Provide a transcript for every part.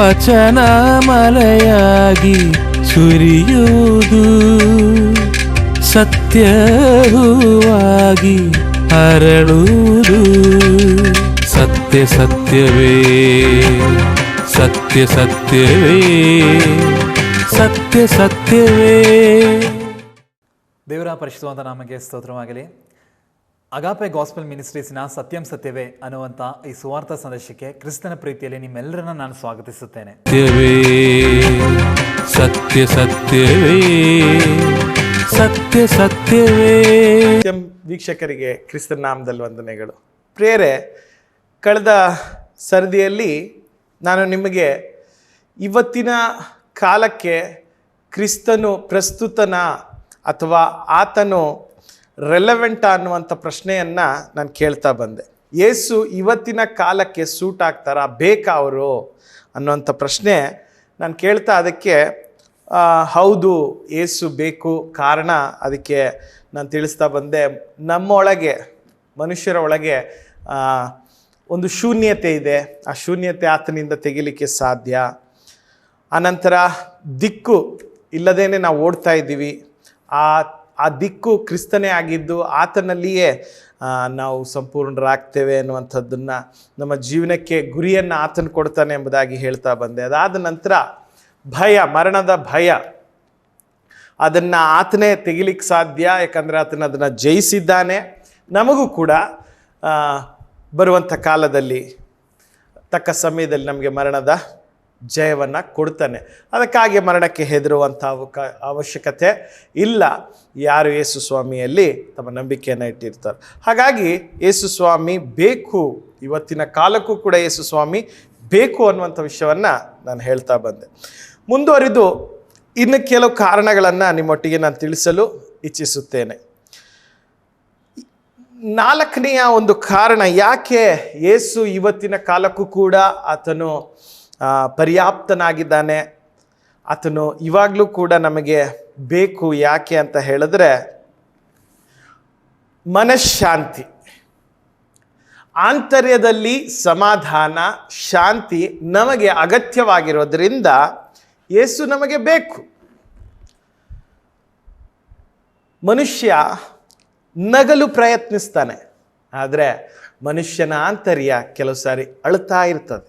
ವಚನ ಮಳೆಯಾಗಿ ಸುರಿಯುವುದು, ಸತ್ಯ ಹೂವಾಗಿ ಹರಳುವುದು. ಸತ್ಯ ಸತ್ಯವೇ, ಸತ್ಯ ಸತ್ಯವೇ, ಸತ್ಯ ಸತ್ಯವೇ. ದೇವರ ಪರಿಶುದ್ಧವಾದ ನಾಮಕ್ಕೆ ಸ್ತೋತ್ರವಾಗಲಿ. ಅಗಾಪೆ ಗಾಸ್ಪೆಲ್ ಮಿನಿಸ್ಟ್ರೀಸ್ನ ಸತ್ಯಂ ಸತ್ಯವೇ ಅನ್ನುವಂಥ ಈ ಸುವಾರ್ಥ ಸಂದೇಶಕ್ಕೆ ಕ್ರಿಸ್ತನ ಪ್ರೀತಿಯಲ್ಲಿ ನಿಮ್ಮೆಲ್ಲರನ್ನ ನಾನು ಸ್ವಾಗತಿಸುತ್ತೇನೆ. ಸತ್ಯ ಸತ್ಯವೇ, ಸತ್ಯ ಸತ್ಯವೇ. ವೀಕ್ಷಕರಿಗೆ ಕ್ರಿಸ್ತನ ನಾಮದಲ್ಲಿ ವಂದನೆಗಳು. ಪ್ರಿಯರೇ, ಕಳೆದ ಸರದಿಯಲ್ಲಿ ನಾನು ನಿಮಗೆ ಇವತ್ತಿನ ಕಾಲಕ್ಕೆ ಕ್ರಿಸ್ತನು ಪ್ರಸ್ತುತನ ಅಥವಾ ಆತನು ರೆಲೆವೆಂಟ ಅನ್ನುವಂಥ ಪ್ರಶ್ನೆಯನ್ನು ನಾನು ಕೇಳ್ತಾ ಬಂದೆ. ಯೇಸು ಇವತ್ತಿನ ಕಾಲಕ್ಕೆ ಸೂಟ್ ಆಗ್ತಾರಾ, ಬೇಕಾ ಅವರು ಅನ್ನುವಂಥ ಪ್ರಶ್ನೆ ನಾನು ಕೇಳ್ತಾ, ಅದಕ್ಕೆ ಹೌದು ಯೇಸು ಬೇಕು. ಕಾರಣ ಅದಕ್ಕೆ ನಾನು ತಿಳಿಸ್ತಾ ಬಂದೆ. ನಮ್ಮೊಳಗೆ, ಮನುಷ್ಯರ ಒಳಗೆ ಒಂದು ಶೂನ್ಯತೆ ಇದೆ. ಆ ಶೂನ್ಯತೆ ಆತನಿಂದ ತೆಗಿಲಿಕ್ಕೆ ಸಾಧ್ಯ. ಆನಂತರ ದಿಕ್ಕು ಇಲ್ಲದೇನೆ ನಾವು ಓಡ್ತಾ ಇದ್ದೀವಿ. ಆ ದಿಕ್ಕು ಕ್ರಿಸ್ತನೇ ಆಗಿದ್ದು ಆತನಲ್ಲಿಯೇ ನಾವು ಸಂಪೂರ್ಣರಾಗ್ತೇವೆ ಅನ್ನುವಂಥದ್ದನ್ನು, ನಮ್ಮ ಜೀವನಕ್ಕೆ ಗುರಿಯನ್ನು ಆತನು ಕೊಡ್ತಾನೆ ಎಂಬುದಾಗಿ ಹೇಳ್ತಾ ಬಂದೆ. ಅದಾದ ನಂತರ ಭಯ, ಮರಣದ ಭಯ, ಅದನ್ನು ಆತನೇ ತೆಗಿಲಿಕ್ಕೆ ಸಾಧ್ಯ. ಯಾಕಂದರೆ ಆತನ ಅದನ್ನು ಜಯಿಸಿದ್ದಾನೆ. ನಮಗೂ ಕೂಡ ಬರುವಂಥ ಕಾಲದಲ್ಲಿ ತಕ್ಕ ಸಮಯದಲ್ಲಿ ನಮಗೆ ಮರಣದ ಜಯವನ್ನು ಕೊಡ್ತಾನೆ. ಅದಕ್ಕಾಗಿ ಮರಣಕ್ಕೆ ಹೆದರುವಂಥ ಅವಶ್ಯಕತೆ ಇಲ್ಲ, ಯಾರು ಯೇಸು ಸ್ವಾಮಿಯಲ್ಲಿ ತಮ್ಮ ನಂಬಿಕೆಯನ್ನು ಇಟ್ಟಿರ್ತಾರೆ. ಹಾಗಾಗಿ ಯೇಸು ಸ್ವಾಮಿ ಬೇಕು, ಇವತ್ತಿನ ಕಾಲಕ್ಕೂ ಕೂಡ ಯೇಸು ಸ್ವಾಮಿ ಬೇಕು ಅನ್ನುವಂಥ ವಿಷಯವನ್ನು ನಾನು ಹೇಳ್ತಾ ಬಂದೆ. ಮುಂದುವರಿದು ಇನ್ನು ಕೆಲವು ಕಾರಣಗಳನ್ನು ನಿಮ್ಮೊಟ್ಟಿಗೆ ನಾನು ತಿಳಿಸಲು ಇಚ್ಛಿಸುತ್ತೇನೆ. 4ನೆಯ ಒಂದು ಕಾರಣ, ಯಾಕೆ ಯೇಸು ಇವತ್ತಿನ ಕಾಲಕ್ಕೂ ಕೂಡ ಆತನು ಪರ್ಯಾಪ್ತನಾಗಿದ್ದಾನೆ, ಆತನು ಇವಾಗಲೂ ಕೂಡ ನಮಗೆ ಬೇಕು. ಯಾಕೆ ಅಂತ ಹೇಳಿದ್ರೆ, ಮನಃಶಾಂತಿ, ಆಂತರ್ಯದಲ್ಲಿ ಸಮಾಧಾನ, ಶಾಂತಿ ನಮಗೆ ಅಗತ್ಯವಾಗಿರೋದ್ರಿಂದ ಯೇಸು ನಮಗೆ ಬೇಕು. ಮನುಷ್ಯ ನಗಲು ಪ್ರಯತ್ನಿಸ್ತಾನೆ, ಆದರೆ ಮನುಷ್ಯನ ಆಂತರ್ಯ ಕೆಲವು ಸಾರಿ ಅಳ್ತಾ ಇರ್ತದೆ.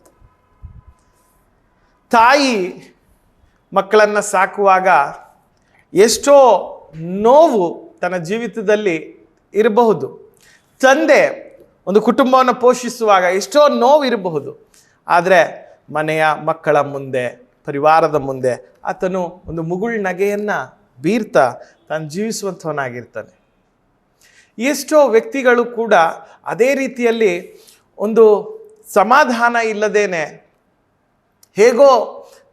ತಾಯಿ ಮಕ್ಕಳನ್ನು ಸಾಕುವಾಗ ಎಷ್ಟೋ ನೋವು ತನ್ನ ಜೀವಿತದಲ್ಲಿ ಇರಬಹುದು. ತಂದೆ ಒಂದು ಕುಟುಂಬವನ್ನು ಪೋಷಿಸುವಾಗ ಎಷ್ಟೋ ನೋವು ಇರಬಹುದು. ಆದರೆ ಮನೆಯ ಮಕ್ಕಳ ಮುಂದೆ, ಪರಿವಾರದ ಮುಂದೆ ಆತನು ಒಂದು ಮುಗುಳ್ ನಗೆಯನ್ನು ಬೀರ್ತಾ ತಾನು ಜೀವಿಸುವಂಥವನಾಗಿರ್ತಾನೆ. ಎಷ್ಟೋ ವ್ಯಕ್ತಿಗಳು ಕೂಡ ಅದೇ ರೀತಿಯಲ್ಲಿ ಒಂದು ಸಮಾಧಾನ ಇಲ್ಲದೇನೆ, ಹೇಗೋ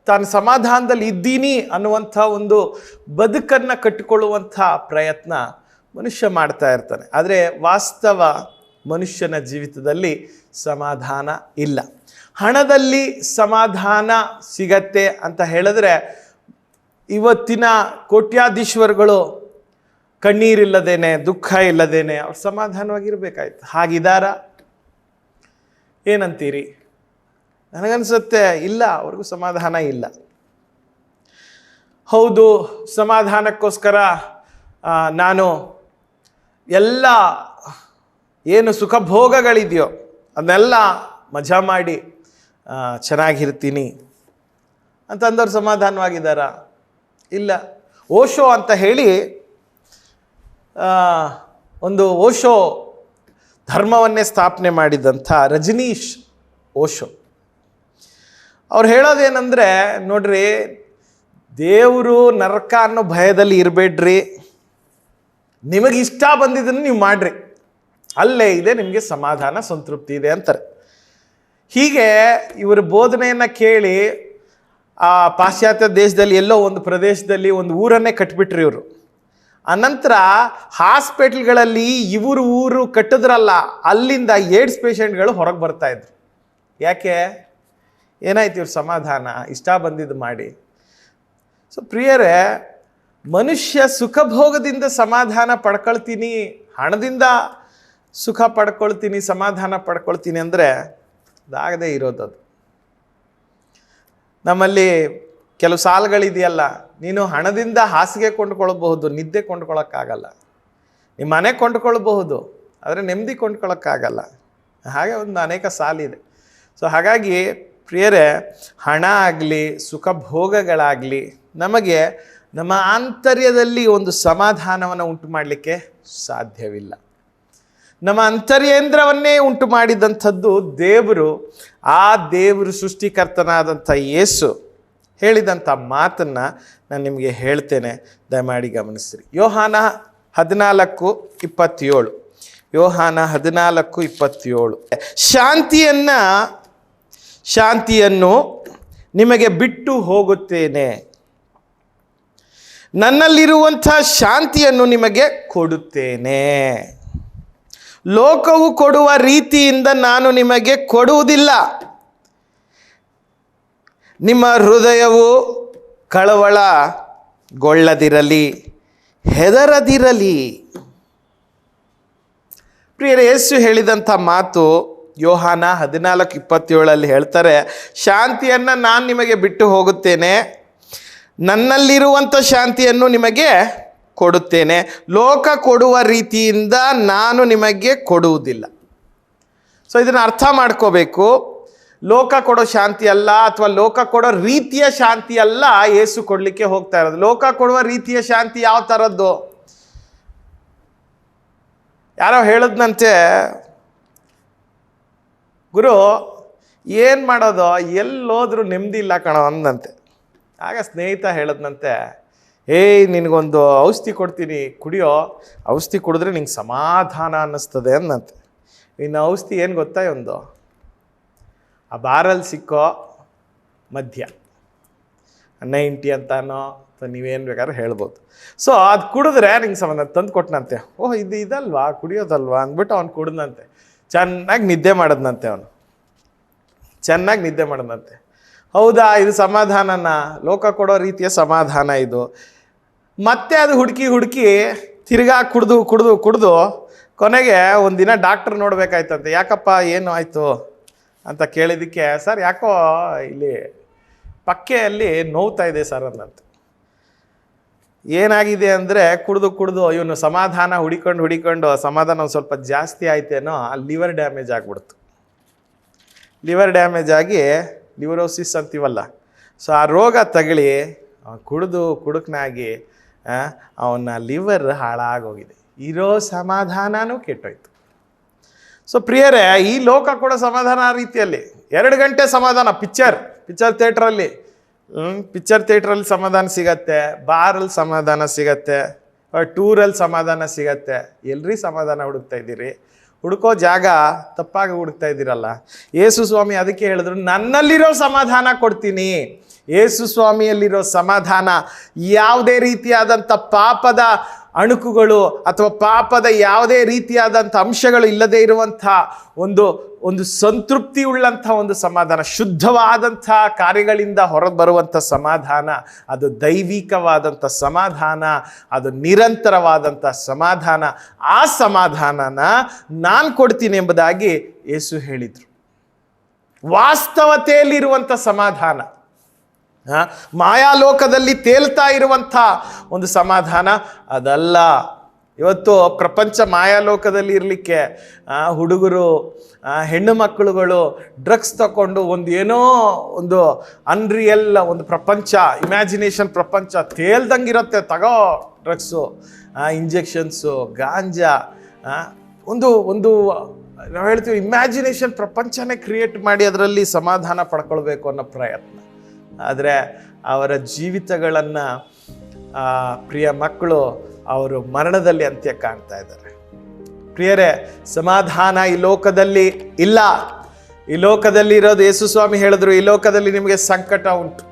ತಾನು ಸಮಾಧಾನದಲ್ಲಿ ಇದ್ದೀನಿ ಅನ್ನುವಂಥ ಒಂದು ಬದುಕನ್ನು ಕಟ್ಟಿಕೊಳ್ಳುವಂಥ ಪ್ರಯತ್ನ ಮನುಷ್ಯ ಮಾಡ್ತಾ ಇರ್ತಾನೆ. ಆದರೆ ವಾಸ್ತವ ಮನುಷ್ಯನ ಜೀವಿತದಲ್ಲಿ ಸಮಾಧಾನ ಇಲ್ಲ. ಹಣದಲ್ಲಿ ಸಮಾಧಾನ ಸಿಗತ್ತೆ ಅಂತ ಹೇಳಿದ್ರೆ, ಇವತ್ತಿನ ಕೋಟ್ಯಾಧೀಶ್ವರಗಳು ಕಣ್ಣೀರಿಲ್ಲದೇನೆ, ದುಃಖ ಇಲ್ಲದೇನೆ ಅವ್ರು ಸಮಾಧಾನವಾಗಿರ್ಬೇಕಾಯ್ತು. ಹಾಗಿದಾರ? ಏನಂತೀರಿ? ನನಗನ್ಸುತ್ತೆ ಇಲ್ಲ, ಅವ್ರಿಗೂ ಸಮಾಧಾನ ಇಲ್ಲ. ಹೌದು, ಸಮಾಧಾನಕ್ಕೋಸ್ಕರ ನಾನು ಎಲ್ಲ ಏನು ಸುಖ ಭೋಗಗಳಿದೆಯೋ ಅದನ್ನೆಲ್ಲ ಮಜಾ ಮಾಡಿ ಚೆನ್ನಾಗಿರ್ತೀನಿ ಅಂತಂದವ್ರು ಸಮಾಧಾನವಾಗಿದ್ದಾರಾ? ಇಲ್ಲ. ಓಶೋ ಅಂತ ಹೇಳಿ ಒಂದು ಓಶೋ ಧರ್ಮವನ್ನೇ ಸ್ಥಾಪನೆ ಮಾಡಿದಂಥ ರಜನೀಶ್ ಓಶೋ ಅವ್ರು ಹೇಳೋದೇನೆಂದರೆ, ನೋಡ್ರಿ, ದೇವರು ನರಕ ಅನ್ನೋ ಭಯದಲ್ಲಿ ಇರಬೇಡ್ರಿ, ನಿಮಗೆ ಇಷ್ಟ ಬಂದಿದ್ದನ್ನು ನೀವು ಮಾಡ್ರಿ, ಅಲ್ಲೇ ಇದೆ ನಿಮಗೆ ಸಮಾಧಾನ, ಸಂತೃಪ್ತಿ ಇದೆ ಅಂತಾರೆ. ಹೀಗೆ ಇವರ ಬೋಧನೆಯನ್ನು ಕೇಳಿ ಆ ಪಾಶ್ಚಾತ್ಯ ದೇಶದಲ್ಲಿ ಎಲ್ಲೋ ಒಂದು ಪ್ರದೇಶದಲ್ಲಿ ಒಂದು ಊರನ್ನೇ ಕಟ್ಬಿಟ್ರಿ ಇವರು. ಅನಂತರ ಹಾಸ್ಪಿಟ್ಲ್ಗಳಲ್ಲಿ ಇವರು ಊರು ಕಟ್ಟಿದ್ರಲ್ಲ, ಅಲ್ಲಿಂದ ಏಡ್ಸ್ ಪೇಷಂಟ್ಗಳು ಹೊರಗೆ ಬರ್ತಾಯಿದ್ರು. ಯಾಕೆ? ಏನಾಯ್ತು? ಇವ್ರ ಸಮಾಧಾನ, ಇಷ್ಟ ಬಂದಿದ್ದು ಮಾಡಿ. ಸೊ ಪ್ರಿಯರೇ, ಮನುಷ್ಯ ಸುಖಭೋಗದಿಂದ ಸಮಾಧಾನ ಪಡ್ಕೊಳ್ತೀನಿ, ಹಣದಿಂದ ಸುಖ ಪಡ್ಕೊಳ್ತೀನಿ, ಸಮಾಧಾನ ಪಡ್ಕೊಳ್ತೀನಿ ಅಂದರೆ ಅದಾಗದೇ ಇರೋದದು. ನಮ್ಮಲ್ಲಿ ಕೆಲವು ಸಾಲುಗಳಿದೆಯಲ್ಲ, ನೀನು ಹಣದಿಂದ ಹಾಸಿಗೆ ಕೊಂಡ್ಕೊಳ್ಬಹುದು, ನಿದ್ದೆ ಕೊಂಡ್ಕೊಳ್ಳೋಕ್ಕಾಗಲ್ಲ. ನಿಮ್ಮ ಮನೆ ಕೊಂಡ್ಕೊಳ್ಬಹುದು, ಆದರೆ ನೆಮ್ಮದಿ ಕೊಂಡ್ಕೊಳ್ಳೋಕ್ಕಾಗಲ್ಲ. ಹಾಗೆ ಒಂದು ಅನೇಕ ಸಾಲಿದೆ. ಸೊ ಹಾಗಾಗಿ ಪ್ರಿಯರೇ, ಹಣ ಆಗಲಿ ಸುಖ ಭೋಗಗಳಾಗಲಿ ನಮಗೆ ನಮ್ಮ ಆಂತರ್ಯದಲ್ಲಿ ಒಂದು ಸಮಾಧಾನವನ್ನು ಉಂಟು ಮಾಡಲಿಕ್ಕೆ ಸಾಧ್ಯವಿಲ್ಲ. ನಮ್ಮ ಅಂತರ್ಯೇಂದ್ರವನ್ನೇ ಉಂಟು ಮಾಡಿದಂಥದ್ದು ದೇವರು. ಆ ದೇವರು ಸೃಷ್ಟಿಕರ್ತನಾದಂಥ ಯೇಸು ಹೇಳಿದಂಥ ಮಾತನ್ನು ನಾನು ನಿಮಗೆ ಹೇಳ್ತೇನೆ, ದಯಮಾಡಿ ಗಮನಿಸ್ರಿ. ಯೋಹಾನ 14:27. ಯೋಹಾನ 14:27. ಶಾಂತಿಯನ್ನು ನಿಮಗೆ ಬಿಟ್ಟು ಹೋಗುತ್ತೇನೆ, ನನ್ನಲ್ಲಿರುವಂಥ ಶಾಂತಿಯನ್ನು ನಿಮಗೆ ಕೊಡುತ್ತೇನೆ. ಲೋಕವು ಕೊಡುವ ರೀತಿಯಿಂದ ನಾನು ನಿಮಗೆ ಕೊಡುವುದಿಲ್ಲ. ನಿಮ್ಮ ಹೃದಯವು ಕಳವಳಗೊಳ್ಳದಿರಲಿ, ಹೆದರದಿರಲಿ. ಪ್ರಿಯರೇ, ಯೇಸು ಹೇಳಿದಂಥ ಮಾತು ಯೋಹಾನ 14:27 ಹೇಳ್ತಾರೆ, ಶಾಂತಿಯನ್ನು ನಾನು ನಿಮಗೆ ಬಿಟ್ಟು ಹೋಗುತ್ತೇನೆ, ನನ್ನಲ್ಲಿರುವಂಥ ಶಾಂತಿಯನ್ನು ನಿಮಗೆ ಕೊಡುತ್ತೇನೆ. ಲೋಕ ಕೊಡುವ ರೀತಿಯಿಂದ ನಾನು ನಿಮಗೆ ಕೊಡುವುದಿಲ್ಲ. ಸೊ ಇದನ್ನು ಅರ್ಥ ಮಾಡ್ಕೋಬೇಕು. ಲೋಕ ಕೊಡೋ ಶಾಂತಿ ಅಲ್ಲ, ಅಥವಾ ಲೋಕ ಕೊಡೋ ರೀತಿಯ ಶಾಂತಿ ಅಲ್ಲ ಯೇಸು ಕೊಡಲಿಕ್ಕೆ ಹೋಗ್ತಾ ಇರೋದು. ಲೋಕ ಕೊಡುವ ರೀತಿಯ ಶಾಂತಿ ಯಾವ ಥರದ್ದು? ಯಾರೋ ಹೇಳಿದ್ನಂತೆ, ಗುರು ಏನು ಮಾಡೋದು, ಎಲ್ಲೋದ್ರೂ ನೆಮ್ಮದಿ ಇಲ್ಲ ಕಣೋ ಅಂದಂತೆ. ಆಗ ಸ್ನೇಹಿತ ಹೇಳಿದ್ನಂತೆ, ನಿನಗೊಂದು ಔಷಧಿ ಕೊಡ್ತೀನಿ, ಕುಡಿಯೋ. ಔಷಧಿ ಕುಡಿದ್ರೆ ನಿಂಗೆ ಸಮಾಧಾನ ಅನ್ನಿಸ್ತದೆ ಅಂದಂತೆ. ಇನ್ನು ಔಷಧಿ ಏನು ಗೊತ್ತಾ? ಒಂದು ಆ ಬಾರಲ್ಲಿ ಸಿಕ್ಕೋ ಮದ್ಯ, 90 ಅಂತಾನೋ ಅಥವಾ ನೀವೇನು ಬೇಕಾದ್ರೂ ಹೇಳ್ಬೋದು. ಸೊ ಅದು ಕುಡಿದ್ರೆ ನಿಂಗೆ ಸಮಾಧಾನ ತಂದು ಕೊಟ್ಟನಂತೆ. ಇದಲ್ವಾ ಕುಡಿಯೋದಲ್ವಾ ಅಂದ್ಬಿಟ್ಟು ಅವ್ನು ಕುಡಿದಂತೆ. ಚೆನ್ನಾಗಿ ನಿದ್ದೆ ಮಾಡಿದ್ನಂತೆ. ಅವನು ಚೆನ್ನಾಗಿ ನಿದ್ದೆ ಮಾಡಿದ್ನಂತೆ. ಹೌದಾ, ಇದು ಸಮಾಧಾನನ? ಲೋಕ ಕೊಡೋ ರೀತಿಯ ಸಮಾಧಾನ ಇದು. ಮತ್ತೆ ಅದು ಹುಡುಕಿ ತಿರ್ಗಾ ಕುಡ್ದು ಕೊನೆಗೆ ಒಂದಿನ ಡಾಕ್ಟ್ರ್ ನೋಡ್ಬೇಕಾಯ್ತಂತೆ. ಯಾಕಪ್ಪ, ಏನು ಆಯಿತು ಅಂತ ಕೇಳಿದ್ದಕ್ಕೆ, ಸರ್ ಯಾಕೋ ಇಲ್ಲಿ ಪಕ್ಕೆಯಲ್ಲಿ ನೋವ್ತಾ ಇದೆ ಸರ್ ಅಂದಂತೆ. ಏನಾಗಿದೆ ಅಂದರೆ, ಕುಡ್ದು ಇವನು ಸಮಾಧಾನ ಹುಡಿಕೊಂಡು ಸಮಾಧಾನ ಒಂದು ಸ್ವಲ್ಪ ಜಾಸ್ತಿ ಆಯ್ತೇನೋ, ಲಿವರ್ ಡ್ಯಾಮೇಜ್ ಆಗಿಬಿಡ್ತು. ಲಿವರ್ ಡ್ಯಾಮೇಜ್ ಆಗಿ ಲಿವರೋಸಿಸ್ ಅಂತೀವಲ್ಲ, ಸೊ ಆ ರೋಗ ತಗಲಿ ಕುಡುಕನಾಗಿ ಅವನ ಲಿವರ್ ಹಾಳಾಗೋಗಿದೆ. ಇರೋ ಸಮಾಧಾನನೂ ಕೆಟ್ಟೋಯ್ತು. ಸೊ ಪ್ರಿಯರೇ, ಈ ಲೋಕ ಕೂಡ ಸಮಾಧಾನ ಆ ರೀತಿಯಲ್ಲಿ 2 ಗಂಟೆ ಸಮಾಧಾನ. ಪಿಕ್ಚರ್ ಥಿಯೇಟ್ರಲ್ಲಿ ಸಮಾಧಾನ ಸಿಗತ್ತೆ, ಬಾರಲ್ಲಿ ಸಮಾಧಾನ ಸಿಗತ್ತೆ, ಟೂರಲ್ಲಿ ಸಮಾಧಾನ ಸಿಗತ್ತೆ. ಎಲ್ರಿ ಸಮಾಧಾನ ಹುಡುಕ್ತಾ ಇದ್ದೀರಿ? ಹುಡುಕೋ ಜಾಗ ತಪ್ಪಾಗಿ ಹುಡುಕ್ತಾ ಇದ್ದೀರಲ್ಲ. ಯೇಸು ಸ್ವಾಮಿ ಅದಕ್ಕೆ ಹೇಳಿದ್ರು, ನನ್ನಲ್ಲಿರೋ ಸಮಾಧಾನ ಕೊಡ್ತೀನಿ. ಯೇಸು ಸ್ವಾಮಿಯಲ್ಲಿರೋ ಸಮಾಧಾನ ಯಾವುದೇ ರೀತಿಯಾದಂಥ ಪಾಪದ ಅಣುಕುಗಳು ಅಥವಾ ಪಾಪದ ಯಾವುದೇ ರೀತಿಯಾದಂಥ ಅಂಶಗಳು ಇಲ್ಲದೆ ಇರುವಂಥ ಒಂದು ಸಂತೃಪ್ತಿ ಉಳ್ಳಂಥ ಒಂದು ಸಮಾಧಾನ, ಶುದ್ಧವಾದಂಥ ಕಾರ್ಯಗಳಿಂದ ಹೊರಬರುವಂಥ ಸಮಾಧಾನ, ಅದು ದೈವಿಕವಾದಂಥ ಸಮಾಧಾನ, ಅದು ನಿರಂತರವಾದಂಥ ಸಮಾಧಾನ. ಆ ಸಮಾಧಾನನ ನಾನು ಕೊಡ್ತೀನಿ ಎಂಬುದಾಗಿ ಯೇಸು ಹೇಳಿದರು. ವಾಸ್ತವತೆಯಲ್ಲಿರುವಂಥ ಸಮಾಧಾನ, ಮಾಯಾಲೋಕದಲ್ಲಿ ತೇಲ್ತಾ ಇರುವಂಥ ಒಂದು ಸಮಾಧಾನ ಅದಲ್ಲ. ಇವತ್ತು ಪ್ರಪಂಚ ಮಾಯಾಲೋಕದಲ್ಲಿ ಇರಲಿಕ್ಕೆ ಹುಡುಗರು, ಹೆಣ್ಣು ಮಕ್ಕಳುಗಳು ಡ್ರಗ್ಸ್ ತಗೊಂಡು ಒಂದು ಅನ್ರಿಯಲ್ ಒಂದು ಪ್ರಪಂಚ, ಇಮ್ಯಾಜಿನೇಷನ್ ಪ್ರಪಂಚ ತೇಲ್ದಂಗಿರುತ್ತೆ. ತಗೋ ಡ್ರಗ್ಸು, ಇಂಜೆಕ್ಷನ್ಸು, ಗಾಂಜಾ, ಒಂದು ನಾವು ಹೇಳ್ತೀವಿ ಇಮ್ಯಾಜಿನೇಷನ್ ಪ್ರಪಂಚನೇ ಕ್ರಿಯೇಟ್ ಮಾಡಿ ಅದರಲ್ಲಿ ಸಮಾಧಾನ ಪಡ್ಕೊಳ್ಬೇಕು ಅನ್ನೋ ಪ್ರಯತ್ನ. ಆದರೆ ಅವರ ಜೀವಿತಗಳನ್ನು ಪ್ರಿಯ ಮಕ್ಕಳು ಅವರು ಮರಣದಲ್ಲಿ ಅಂತ್ಯ ಕಾಣ್ತಾ ಇದ್ದಾರೆ. ಪ್ರಿಯರೇ, ಸಮಾಧಾನ ಈ ಲೋಕದಲ್ಲಿ ಇಲ್ಲ. ಈ ಲೋಕದಲ್ಲಿ ಇರೋದು, ಯೇಸು ಸ್ವಾಮಿ ಹೇಳಿದ್ರು, ಈ ಲೋಕದಲ್ಲಿ ನಿಮಗೆ ಸಂಕಟ ಉಂಟು,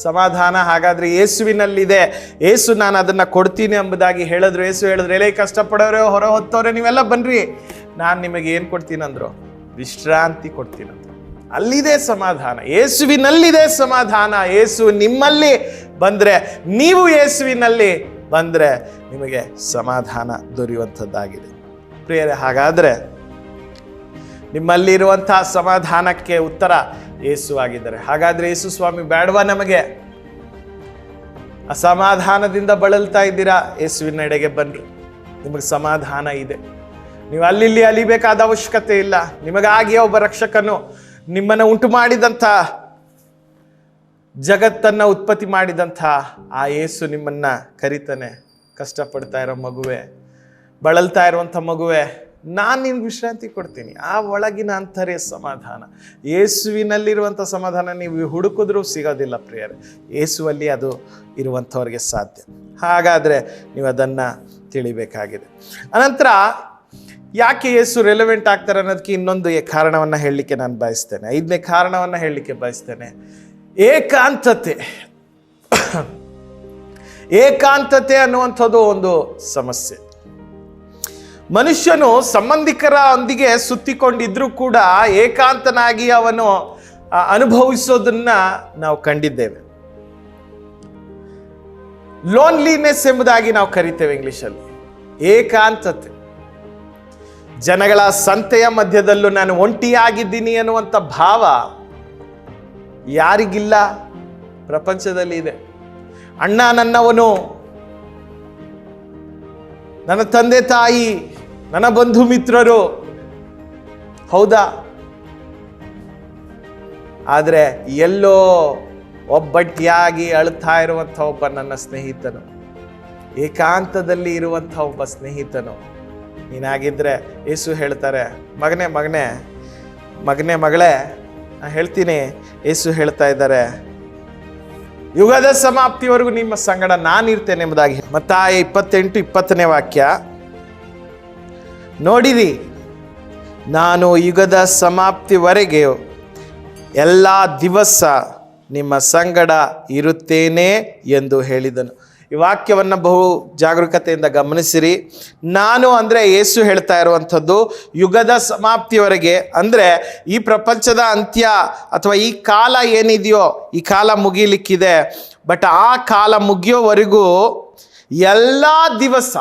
ಸಮಾಧಾನ ಹಾಗಾದರೆ ಯೇಸುವಿನಲ್ಲಿದೆ. ಯೇಸು ನಾನು ಅದನ್ನು ಕೊಡ್ತೀನಿ ಎಂಬುದಾಗಿ ಹೇಳಿದ್ರು. ಯೇಸು ಹೇಳಿದ್ರು, ಎಲೆ ಕಷ್ಟಪಡೋರೆ, ಹೊರ ಹೊತ್ತವ್ರೆ, ನೀವೆಲ್ಲ ಬನ್ನಿರಿ, ನಾನು ನಿಮಗೆ ಏನು ಕೊಡ್ತೀನಂದ್ರು? ವಿಶ್ರಾಂತಿ ಕೊಡ್ತೀನಂದ್ರು. ಅಲ್ಲಿದೆ ಸಮಾಧಾನ, ಯೇಸುವಿನಲ್ಲಿದೆ ಸಮಾಧಾನ. ಯೇಸು ನಿಮ್ಮಲ್ಲಿ ಬಂದರೆ, ನೀವು ಯೇಸುವಿನಲ್ಲಿ ಬಂದರೆ ನಿಮಗೆ ಸಮಾಧಾನ ದೊರೆಯುವಂಥದ್ದಾಗಿದೆ. ಪ್ರಿಯರೇ, ಹಾಗಾದರೆ ನಿಮ್ಮಲ್ಲಿರುವಂಥ ಸಮಾಧಾನಕ್ಕೆ ಉತ್ತರ ಯೇಸು ಆಗಿದ್ದಾರೆ. ಹಾಗಾದ್ರೆ ಯೇಸು ಸ್ವಾಮಿ ಬೇಡವಾ ನಮಗೆ? ಅಸಮಾಧಾನದಿಂದ ಬಳಲ್ತಾ ಇದ್ದೀರಾ, ಯೇಸುವಿನ ಎಡೆಗೆ ಬನ್ರಿ, ನಿಮಗೆ ಸಮಾಧಾನ ಇದೆ. ನೀವು ಅಲ್ಲಿ ಅಲಿಬೇಕಾದ ಅವಶ್ಯಕತೆ ಇಲ್ಲ. ನಿಮಗಾಗಿ ಒಬ್ಬ ರಕ್ಷಕನು, ನಿಮ್ಮನ್ನು ಉಂಟು ಮಾಡಿದಂಥ, ಜಗತ್ತನ್ನ ಉತ್ಪತ್ತಿ ಮಾಡಿದಂಥ ಆ ಯೇಸು ನಿಮ್ಮನ್ನ ಕರಿತಾನೆ. ಕಷ್ಟಪಡ್ತಾ ಇರೋ ಮಗುವೆ, ಬಳಲ್ತಾ ಇರುವಂಥ ಮಗುವೆ, ನಾನು ನಿನ್ಗೆ ವಿಶ್ರಾಂತಿ ಕೊಡ್ತೀನಿ. ಆ ಒಳಗಿನ ಅಂತರೇ ಸಮಾಧಾನ. ಯೇಸುವಿನಲ್ಲಿರುವಂಥ ಸಮಾಧಾನ ನೀವು ಹುಡುಕಿದ್ರೂ ಸಿಗೋದಿಲ್ಲ ಪ್ರಿಯರೇ. ಯೇಸುವಲ್ಲಿ ಅದು ಇರುವಂಥವ್ರಿಗೆ ಸಾಧ್ಯ. ಹಾಗಾದರೆ ನೀವು ಅದನ್ನು ತಿಳಿಬೇಕಾಗಿದೆ. ಅನಂತರ ಯಾಕೆ ಯೇಸು ರೆಲೆವೆಂಟ್ ಆಗ್ತಾರೆ ಅನ್ನೋದಕ್ಕೆ ಇನ್ನೊಂದು ಕಾರಣವನ್ನು ಹೇಳಲಿಕ್ಕೆ ನಾನು ಬಯಸ್ತೇನೆ. 5ನೇ ಕಾರಣವನ್ನು ಹೇಳಲಿಕ್ಕೆ ಬಯಸ್ತೇನೆ. ಏಕಾಂತತೆ. ಏಕಾಂತತೆ ಅನ್ನುವಂಥದ್ದು ಒಂದು ಸಮಸ್ಯೆ. ಮನುಷ್ಯನು ಸಂಬಂಧಿಕರೊಂದಿಗೆ ಸುತ್ತಿಕೊಂಡಿದ್ರೂ ಕೂಡ ಏಕಾಂತನಾಗಿ ಅವನು ಅನುಭವಿಸೋದನ್ನ ನಾವು ಕಂಡಿದ್ದೇವೆ. ಲೋನ್ಲಿನೆಸ್ ಎಂಬುದಾಗಿ ನಾವು ಕರಿತೇವೆ ಇಂಗ್ಲಿಷಲ್ಲಿ. ಏಕಾಂತತೆ. ಜನಗಳ ಸಂತೆಯ ಮಧ್ಯದಲ್ಲೂ ನಾನು ಒಂಟಿಯಾಗಿದ್ದೀನಿ ಅನ್ನುವಂಥ ಭಾವ ಯಾರಿಗಿಲ್ಲ? ಪ್ರಪಂಚದಲ್ಲಿ ಇದೆ. ಅಣ್ಣ ನನ್ನವನು, ನನ್ನ ತಂದೆ ತಾಯಿ, ನನ್ನ ಬಂಧು ಮಿತ್ರರು, ಹೌದಾ? ಆದರೆ ಎಲ್ಲೋ ಒಬ್ಬಟ್ಟಿಯಾಗಿ ಅಳ್ತಾ ಇರುವಂಥ ಒಬ್ಬ ನನ್ನ ಸ್ನೇಹಿತನು, ಏಕಾಂತದಲ್ಲಿ ಇರುವಂಥ ಒಬ್ಬ ಸ್ನೇಹಿತನು ನೀನಾಗಿದ್ರೆ, ಯೇಸು ಹೇಳ್ತಾರೆ, ಮಗನೇ ಮಗನೇ ಮಗನೇ ಮಗಳೇ, ಹೇಳ್ತೀನಿ, ಯೇಸು ಹೇಳ್ತಾ ಇದ್ದಾರೆ, ಯುಗದ ಸಮಾಪ್ತಿವರೆಗೂ ನಿಮ್ಮ ಸಂಗಡ ನಾನಿರ್ತೇನೆ ಎಂಬುದಾಗಿ. ಮತ್ತಾಯ 28:20ನೇ ವಾಕ್ಯ ನೋಡಿರಿ, ನಾನು ಯುಗದ ಸಮಾಪ್ತಿವರೆಗೆ ಎಲ್ಲ ದಿವಸ ನಿಮ್ಮ ಸಂಗಡ ಇರುತ್ತೇನೆ ಎಂದು ಹೇಳಿದನು. ಈ ವಾಕ್ಯವನ್ನು ಬಹು ಜಾಗರೂಕತೆಯಿಂದ ಗಮನಿಸಿರಿ. ನಾನು ಅಂದರೆ ಯೇಸು ಹೇಳ್ತಾ ಇರುವಂಥದ್ದು ಯುಗದ ಸಮಾಪ್ತಿಯವರೆಗೆ, ಅಂದರೆ ಈ ಪ್ರಪಂಚದ ಅಂತ್ಯ ಅಥವಾ ಈ ಕಾಲ ಏನಿದೆಯೋ ಈ ಕಾಲ ಮುಗಿಲಿಕ್ಕಿದೆ. ಬಟ್ ಆ ಕಾಲ ಮುಗಿಯೋವರೆಗೂ ಎಲ್ಲ ದಿವಸ.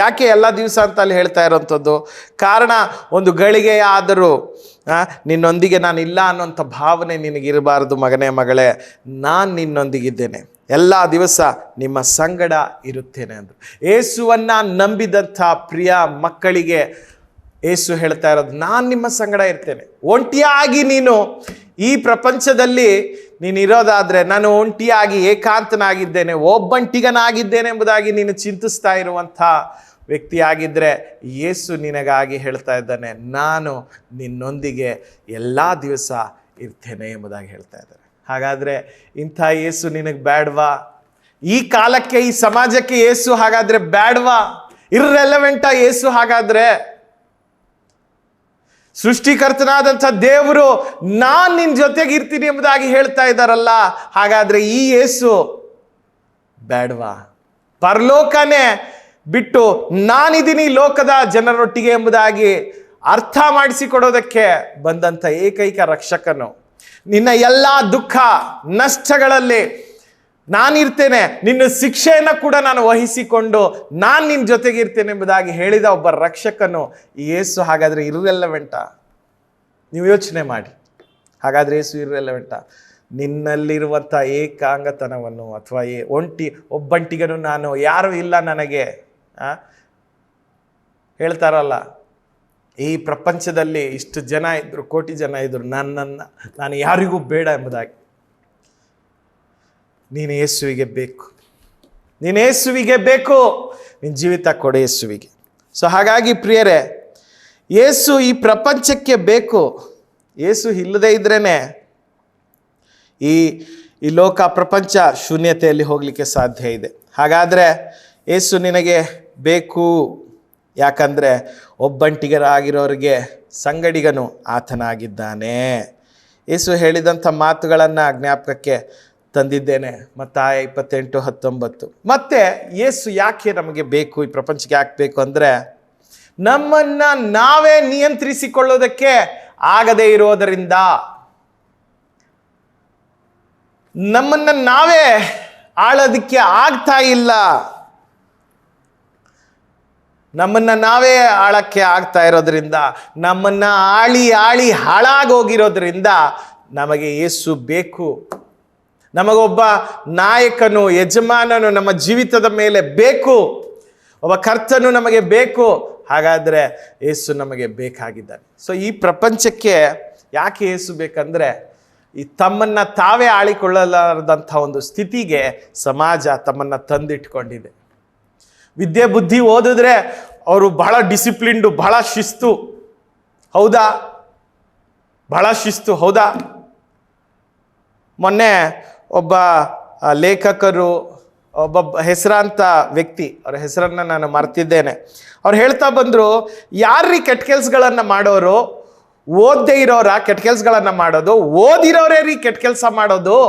ಯಾಕೆ ಎಲ್ಲ ದಿವಸ ಅಂತ ಅಲ್ಲಿ ಹೇಳ್ತಾ ಇರೋವಂಥದ್ದು? ಕಾರಣ, ಒಂದು ಗಳಿಗೆಯಾದರೂ ನಿನ್ನೊಂದಿಗೆ ನಾನು ಇಲ್ಲ ಅನ್ನೋಂಥ ಭಾವನೆ ನಿನಗಿರಬಾರ್ದು ಮಗನೇ ಮಗಳೇ. ನಾನು ನಿನ್ನೊಂದಿಗಿದ್ದೇನೆ, ಎಲ್ಲ ದಿವಸ ನಿಮ್ಮ ಸಂಗಡ ಇರುತ್ತೇನೆ ಅಂದರು. ಯೇಸುವನ್ನ ನಂಬಿದಂಥ ಪ್ರಿಯ ಮಕ್ಕಳಿಗೆ ಯೇಸು ಹೇಳ್ತಾ ಇರೋದು, ನಾನು ನಿಮ್ಮ ಸಂಗಡ ಇರ್ತೇನೆ. ಒಂಟಿಯಾಗಿ ನೀನು ಈ ಪ್ರಪಂಚದಲ್ಲಿ ನೀನು ಇರೋದಾದರೆ, ನಾನು ಒಂಟಿಯಾಗಿ ಏಕಾಂತನಾಗಿದ್ದೇನೆ, ಒಬ್ಬಂಟಿಗನಾಗಿದ್ದೇನೆ ಎಂಬುದಾಗಿ ನೀನು ಚಿಂತಿಸ್ತಾ ಇರುವಂಥ ವ್ಯಕ್ತಿಯಾಗಿದ್ದರೆ, ಯೇಸು ನಿನಗಾಗಿ ಹೇಳ್ತಾ ಇದ್ದಾನೆ, ನಾನು ನಿನ್ನೊಂದಿಗೆ ಎಲ್ಲ ದಿವಸ ಇರ್ತೇನೆ ಎಂಬುದಾಗಿ ಹೇಳ್ತಾ ಇದ್ದಾರೆ. ಹಾಗಾದರೆ ಇಂಥ ಯೇಸು ನಿನಗೆ ಬೇಡವಾ? ಈ ಕಾಲಕ್ಕೆ, ಈ ಸಮಾಜಕ್ಕೆ ಯೇಸು ಹಾಗಾದರೆ ಬೇಡವಾ? ಇರ್ರೆಲೆವೆಂಟಾ ಯೇಸು? ಹಾಗಾದರೆ ಸೃಷ್ಟಿಕರ್ತನಾದಂಥ ದೇವರು ನಾನು ನಿನ್ನ ಜೊತೆಗೆ ಇರ್ತೀನಿ ಎಂಬುದಾಗಿ ಹೇಳ್ತಾ ಇದ್ದಾರಲ್ಲ, ಹಾಗಾದರೆ ಈ ಯೇಸು ಬೇಡವಾ? ಪರಲೋಕನೇ ಬಿಟ್ಟು ನಾನಿದ್ದೀನಿ ಲೋಕದ ಜನರೊಟ್ಟಿಗೆ ಎಂಬುದಾಗಿ ಅರ್ಥ ಮಾಡಿಸಿಕೊಡೋದಕ್ಕೆ ಬಂದಂಥ ಏಕೈಕ ರಕ್ಷಕನು, ನಿನ್ನ ಎಲ್ಲ ದುಃಖ ನಷ್ಟಗಳಲ್ಲಿ ನಾನಿರ್ತೇನೆ, ನಿನ್ನ ಶಿಕ್ಷೆಯನ್ನು ಕೂಡ ನಾನು ವಹಿಸಿಕೊಂಡು ನಾನು ನಿನ್ನ ಜೊತೆಗೆ ಇರ್ತೇನೆ ಎಂಬುದಾಗಿ ಹೇಳಿದ ಒಬ್ಬ ರಕ್ಷಕನು ಯೇಸು. ಹಾಗಾದರೆ ಇರ್ರೆಲೆವೆಂಟಾ? ನೀವು ಯೋಚನೆ ಮಾಡಿ. ಹಾಗಾದರೆ ಯೇಸು ಇರ್ರೆಲೆವೆಂಟಾ? ನಿನ್ನಲ್ಲಿರುವಂಥ ಏಕಾಂಗತನವನ್ನು ಅಥವಾ ಒಬ್ಬಂಟಿಗನು ನಾನು, ಯಾರೂ ಇಲ್ಲ ನನಗೆ ಹೇಳ್ತಾರಲ್ಲ, ಈ ಪ್ರಪಂಚದಲ್ಲಿ ಇಷ್ಟು ಜನ ಇದ್ರು, ಕೋಟಿ ಜನ ಇದ್ರು, ನಾನು ಯಾರಿಗೂ ಬೇಡ ಎಂಬುದಾಗಿ. ನೀನು ಯೇಸುವಿಗೆ ಬೇಕು, ನೀನು ಯೇಸುವಿಗೆ ಬೇಕು, ನಿನ್ನ ಜೀವಿತ ಕೊಡು ಯೇಸುವಿಗೆ. ಸೊ ಹಾಗಾಗಿ ಪ್ರಿಯರೇ, ಯೇಸು ಈ ಪ್ರಪಂಚಕ್ಕೆ ಬೇಕು. ಯೇಸು ಇಲ್ಲದೇ ಇದ್ರೇ ಈ ಲೋಕ ಪ್ರಪಂಚ ಶೂನ್ಯತೆಯಲ್ಲಿ ಹೋಗಲಿಕ್ಕೆ ಸಾಧ್ಯ ಇದೆ. ಹಾಗಾದರೆ ಯೇಸು ನಿನಗೆ ಬೇಕು. ಯಾಕಂದರೆ ಒಬ್ಬಂಟಿಗರಾಗಿರೋರಿಗೆ ಸಂಗಡಿಗನು ಆತನಾಗಿದ್ದಾನೆ. ಯೇಸು ಹೇಳಿದಂಥ ಮಾತುಗಳನ್ನು ಜ್ಞಾಪಕಕ್ಕೆ ತಂದಿದ್ದೇನೆ. ಮತ್ತಾಯ 28:19. ಮತ್ತೆ ಯೇಸು ಯಾಕೆ ನಮಗೆ ಬೇಕು, ಈ ಪ್ರಪಂಚಕ್ಕೆ ಯಾಕೆ ಬೇಕು ಅಂದರೆ, ನಮ್ಮನ್ನು ನಾವೇ ನಿಯಂತ್ರಿಸಿಕೊಳ್ಳೋದಕ್ಕೆ ಆಗದೇ ಇರೋದರಿಂದ, ನಮ್ಮನ್ನು ನಾವೇ ಆಳೋದಕ್ಕೆ ಆಗ್ತಾ ಇಲ್ಲ. ನಮ್ಮನ್ನ ನಾವೇ ಆಳಕ್ಕೆ ಆಗ್ತಾ ಇರೋದ್ರಿಂದ, ನಮ್ಮನ್ನ ಆಳಿ ಆಳಿ ಹಾಳಾಗೋಗಿರೋದ್ರಿಂದ ನಮಗೆ ಯೇಸು ಬೇಕು. ನಮಗೊಬ್ಬ ನಾಯಕನು, ಯಜಮಾನನು ನಮ್ಮ ಜೀವಿತದ ಮೇಲೆ ಬೇಕು. ಒಬ್ಬ ಕರ್ತನು ನಮಗೆ ಬೇಕು. ಹಾಗಾದರೆ ಯೇಸು ನಮಗೆ ಬೇಕಾಗಿದ್ದಾನೆ. ಸೊ ಈ ಪ್ರಪಂಚಕ್ಕೆ ಯಾಕೆ ಯೇಸು ಬೇಕಂದರೆ, ಈ ತಮ್ಮನ್ನ ತಾವೇ ಆಳಿಕೊಳ್ಳಲಾರದಂಥ ಒಂದು ಸ್ಥಿತಿಗೆ ಸಮಾಜ ತಮ್ಮನ್ನ ತಂದಿಟ್ಕೊಂಡಿದೆ. ವಿದ್ಯೆ ಬುದ್ಧಿ ಓದಿದ್ರೆ ಅವರು ಬಹಳ ಡಿಸಿಪ್ಲಿನ್ಡು, ಬಹಳ ಶಿಸ್ತು, ಹೌದಾ? ಬಹಳ ಶಿಸ್ತು, ಹೌದಾ? ಮೊನ್ನೆ ಒಬ್ಬ ಲೇಖಕರು, ಒಬ್ಬ ಹೆಸರಾಂತ ವ್ಯಕ್ತಿ, ಅವರ ಹೆಸರನ್ನು ನಾನು ಮರ್ತಿದ್ದೇನೆ, ಅವ್ರು ಹೇಳ್ತಾ ಬಂದರು, ಯಾರ್ರೀ ಕೆಟ್ಟ ಕೆಲಸಗಳನ್ನು ಮಾಡೋರು? ಓದದೇ ಇರೋರ ಕೆಟ್ಟ ಕೆಲಸಗಳನ್ನು ಮಾಡೋದು? ಓದಿರೋರೇ ರೀ ಕೆಟ್ಟ ಕೆಲಸ ಮಾಡೋದು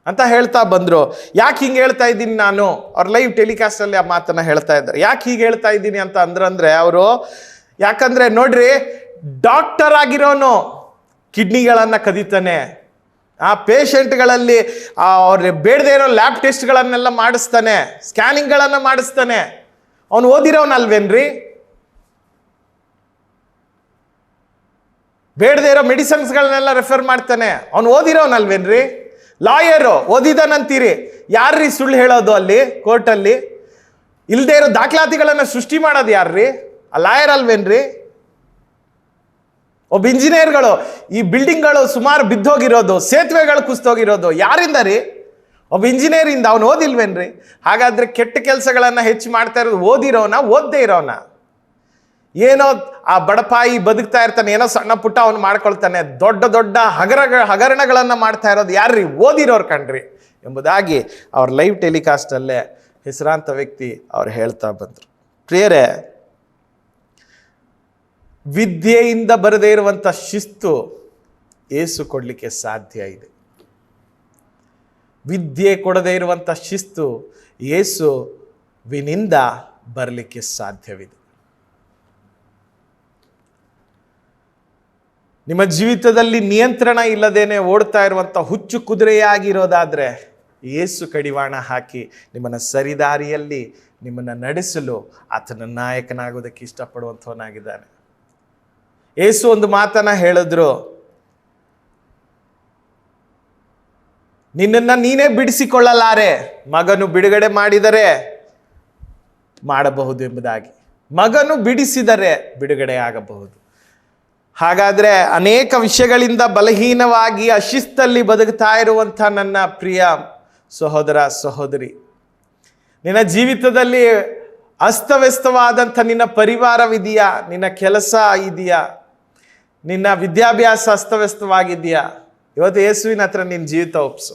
ಅಂತ ಹೇಳ್ತಾ ಬಂದರು. ಯಾಕೆ ಹಿಂಗೆ ಹೇಳ್ತಾ ಇದ್ದೀನಿ ನಾನು? ಅವ್ರ ಲೈವ್ ಟೆಲಿಕಾಸ್ಟಲ್ಲಿ ಆ ಮಾತನ್ನು ಹೇಳ್ತಾ ಇದ್ದಾರೆ. ಯಾಕೆ ಹೀಗೆ ಹೇಳ್ತಾ ಇದ್ದೀನಿ ಅಂತ ಅಂದ್ರೆ ಅವರು, ಯಾಕಂದರೆ ನೋಡ್ರಿ, ಡಾಕ್ಟರ್ ಆಗಿರೋನು ಕಿಡ್ನಿಗಳನ್ನು ಕದೀತಾನೆ, ಆ ಪೇಷಂಟ್ಗಳಲ್ಲಿ ಅವ್ರ ಬೇಡದೇ ಇರೋ ಲ್ಯಾಬ್ ಟೆಸ್ಟ್ಗಳನ್ನೆಲ್ಲ ಮಾಡಿಸ್ತಾನೆ, ಸ್ಕ್ಯಾನಿಂಗ್ಗಳನ್ನು ಮಾಡಿಸ್ತಾನೆ. ಅವನು ಓದಿರೋನಲ್ವೇನ್ರಿ? ಬೇಡದೇ ಇರೋ ಮೆಡಿಸಿನ್ಸ್ಗಳನ್ನೆಲ್ಲ ರೆಫರ್ ಮಾಡ್ತಾನೆ, ಅವನು ಓದಿರೋನಲ್ವೇನ್ರಿ? ಲಾಯರು ಓದಿದಾನಂತೀರಿ, ಯಾರ್ರೀ ಸುಳ್ಳು ಹೇಳೋದು ಅಲ್ಲಿ ಕೋರ್ಟಲ್ಲಿ? ಇಲ್ಲದೆ ಇರೋ ದಾಖಲಾತಿಗಳನ್ನು ಸೃಷ್ಟಿ ಮಾಡೋದು ಯಾರ್ರೀ? ಆ ಲಾಯರ್ ಅಲ್ವೇನ್ರಿ? ಒಬ್ಬ ಇಂಜಿನಿಯರ್ಗಳು, ಈ ಬಿಲ್ಡಿಂಗ್ಗಳು ಸುಮಾರು ಬಿದ್ದೋಗಿರೋದು, ಸೇತುವೆಗಳು ಕುಸ್ತೋಗಿರೋದು ಯಾರಿಂದ ರೀ? ಒಬ್ಬ ಇಂಜಿನಿಯರಿಂದ. ಅವನು ಓದಿಲ್ವೇನ್ರಿ? ಹಾಗಾದ್ರೆ ಕೆಟ್ಟ ಕೆಲಸಗಳನ್ನು ಹೆಚ್ಚು ಮಾಡ್ತಾ ಇರೋದು ಓದಿರೋನ, ಓದದೇ ಇರೋನ? ಏನೋ ಆ ಬಡಪಾಯಿ ಬದುಕ್ತಾ ಇರ್ತಾನೆ, ಏನೋ ಸಣ್ಣ ಪುಟ್ಟ ಅವನು ಮಾಡ್ಕೊಳ್ತಾನೆ. ದೊಡ್ಡ ದೊಡ್ಡ ಹಗರಣಗಳನ್ನು ಮಾಡ್ತಾ ಇರೋದು ಯಾರ್ರೀ? ಓದಿರೋರು ಕಣ್ರಿ ಎಂಬುದಾಗಿ ಅವ್ರ ಲೈವ್ ಟೆಲಿಕಾಸ್ಟಲ್ಲೇ ಹೆಸರಾಂತ ವ್ಯಕ್ತಿ ಅವ್ರು ಹೇಳ್ತಾ ಬಂದರು. ಪ್ರಿಯರೇ, ವಿದ್ಯೆಯಿಂದ ಬರದೇ ಇರುವಂಥ ಶಿಸ್ತು ಯೇಸು ಕೊಡಲಿಕ್ಕೆ ಸಾಧ್ಯ ಇದೆ. ವಿದ್ಯೆ ಕೊಡದೇ ಇರುವಂಥ ಶಿಸ್ತು ಯೇಸುವಿನಿಂದ ಬರಲಿಕ್ಕೆ ಸಾಧ್ಯವಿದೆ. ನಿಮ್ಮ ಜೀವಿತದಲ್ಲಿ ನಿಯಂತ್ರಣ ಇಲ್ಲದೇನೆ ಓಡ್ತಾ ಇರುವಂಥ ಹುಚ್ಚು ಕುದುರೆಯಾಗಿರೋದಾದರೆ ಯೇಸು ಕಡಿವಾಣ ಹಾಕಿ ನಿಮ್ಮನ್ನು ಸರಿದಾರಿಯಲ್ಲಿ ನಿಮ್ಮನ್ನು ನಡೆಸಲು ಆತನ ನಾಯಕನಾಗೋದಕ್ಕೆ ಇಷ್ಟಪಡುವಂಥವನಾಗಿದ್ದಾನೆ. ಯೇಸು ಒಂದು ಮಾತನ್ನ ಹೇಳಿದ್ರು, ನಿನ್ನನ್ನು ನೀನೇ ಬಿಡಿಸಿಕೊಳ್ಳಲಾರೆ, ಮಗನು ಬಿಡುಗಡೆ ಮಾಡಿದರೆ ಮಾಡಬಹುದು ಎಂಬುದಾಗಿ. ಮಗನು ಬಿಡಿಸಿದರೆ ಬಿಡುಗಡೆ ಆಗಬಹುದು. ಹಾಗಾದ್ರೆ ಅನೇಕ ವಿಷಯಗಳಿಂದ ಬಲಹೀನವಾಗಿ ಅಶಿಸ್ತಲ್ಲಿ ಬದುಕ್ತಾ ಇರುವಂಥ ನನ್ನ ಪ್ರಿಯ ಸಹೋದರ ಸಹೋದರಿ, ನಿನ್ನ ಜೀವಿತದಲ್ಲಿ ಅಸ್ತವ್ಯಸ್ತವಾದಂಥ ನಿನ್ನ ಪರಿವಾರವಿದೆಯಾ? ನಿನ್ನ ಕೆಲಸ ಇದೆಯಾ? ನಿನ್ನ ವಿದ್ಯಾಭ್ಯಾಸ ಅಸ್ತವ್ಯಸ್ತವಾಗಿದೆಯಾ? ಇವತ್ತು ಯೇಸುವಿನ ಹತ್ರ ನಿನ್ನ ಜೀವಿತ ಒಪ್ಸು.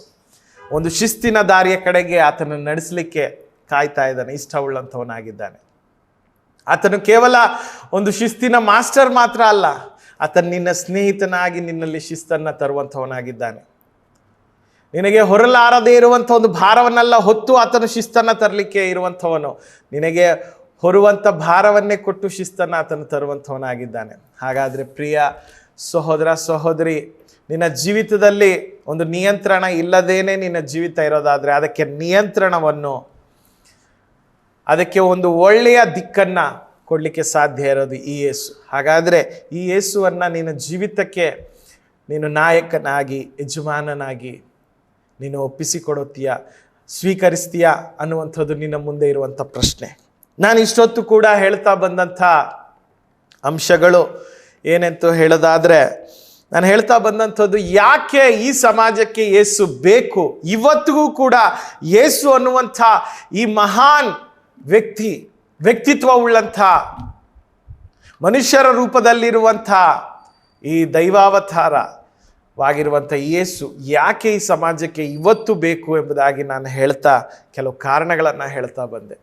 ಒಂದು ಶಿಸ್ತಿನ ದಾರಿಯ ಕಡೆಗೆ ಆತನ ನಡೆಸಲಿಕ್ಕೆ ಕಾಯ್ತಾ ಇದ್ದಾನೆ, ಇಷ್ಟವುಳ್ಳಂಥವನಾಗಿದ್ದಾನೆ. ಆತನು ಕೇವಲ ಒಂದು ಶಿಸ್ತಿನ ಮಾಸ್ಟರ್ ಮಾತ್ರ ಅಲ್ಲ, ಆತನು ನಿನ್ನ ಸ್ನೇಹಿತನಾಗಿ ನಿನ್ನಲ್ಲಿ ಶಿಸ್ತನ್ನು ತರುವಂಥವನಾಗಿದ್ದಾನೆ. ನಿನಗೆ ಹೊರಲಾರದೇ ಇರುವಂಥ ಒಂದು ಭಾರವನ್ನೆಲ್ಲ ಹೊತ್ತು ಆತನು ಶಿಸ್ತನ್ನು ತರಲಿಕ್ಕೆ ಇರುವಂಥವನು. ನಿನಗೆ ಹೊರುವಂಥ ಭಾರವನ್ನೇ ಕೊಟ್ಟು ಶಿಸ್ತನ್ನು ಆತನು ತರುವಂಥವನಾಗಿದ್ದಾನೆ. ಹಾಗಾದರೆ ಪ್ರಿಯ ಸಹೋದರ ಸಹೋದರಿ, ನಿನ್ನ ಜೀವಿತದಲ್ಲಿ ಒಂದು ನಿಯಂತ್ರಣ ಇಲ್ಲದೇನೆ ನಿನ್ನ ಜೀವಿತ ಇರೋದಾದರೆ ಅದಕ್ಕೆ ಒಂದು ಒಳ್ಳೆಯ ದಿಕ್ಕನ್ನು ಕೊಡಲಿಕ್ಕೆ ಸಾಧ್ಯ ಇರೋದು ಈ ಯೇಸು. ಹಾಗಾದರೆ ಈ ಯೇಸುವನ್ನು ನಿನ್ನ ಜೀವಿತಕ್ಕೆ ನೀನು ನಾಯಕನಾಗಿ, ಯಜಮಾನನಾಗಿ ನೀನು ಒಪ್ಪಿಸಿಕೊಡುತ್ತೀಯಾ, ಸ್ವೀಕರಿಸ್ತೀಯಾ ಅನ್ನುವಂಥದ್ದು ನಿನ್ನ ಮುಂದೆ ಇರುವಂಥ ಪ್ರಶ್ನೆ. ನಾನು ಇಷ್ಟೊತ್ತು ಕೂಡ ಹೇಳ್ತಾ ಬಂದಂಥ ಅಂಶಗಳು ಏನೆಂತು ಹೇಳೋದಾದರೆ, ನಾನು ಹೇಳ್ತಾ ಬಂದಂಥದ್ದು ಯಾಕೆ ಈ ಸಮಾಜಕ್ಕೆ ಯೇಸು ಬೇಕು. ಇವತ್ತಿಗೂ ಕೂಡ ಯೇಸು ಅನ್ನುವಂಥ ಈ ಮಹಾನ್ ವ್ಯಕ್ತಿತ್ವವುಳ್ಳಂಥ ಮನುಷ್ಯರ ರೂಪದಲ್ಲಿರುವಂಥ ಈ ದೈವಾವತಾರವಾಗಿರುವಂಥ ಯೇಸು ಯಾಕೆ ಈ ಸಮಾಜಕ್ಕೆ ಇವತ್ತು ಬೇಕು ಎಂಬುದಾಗಿ ನಾನು ಹೇಳ್ತಾ ಕೆಲವು ಕಾರಣಗಳನ್ನು ಹೇಳ್ತಾ ಬಂದೆ.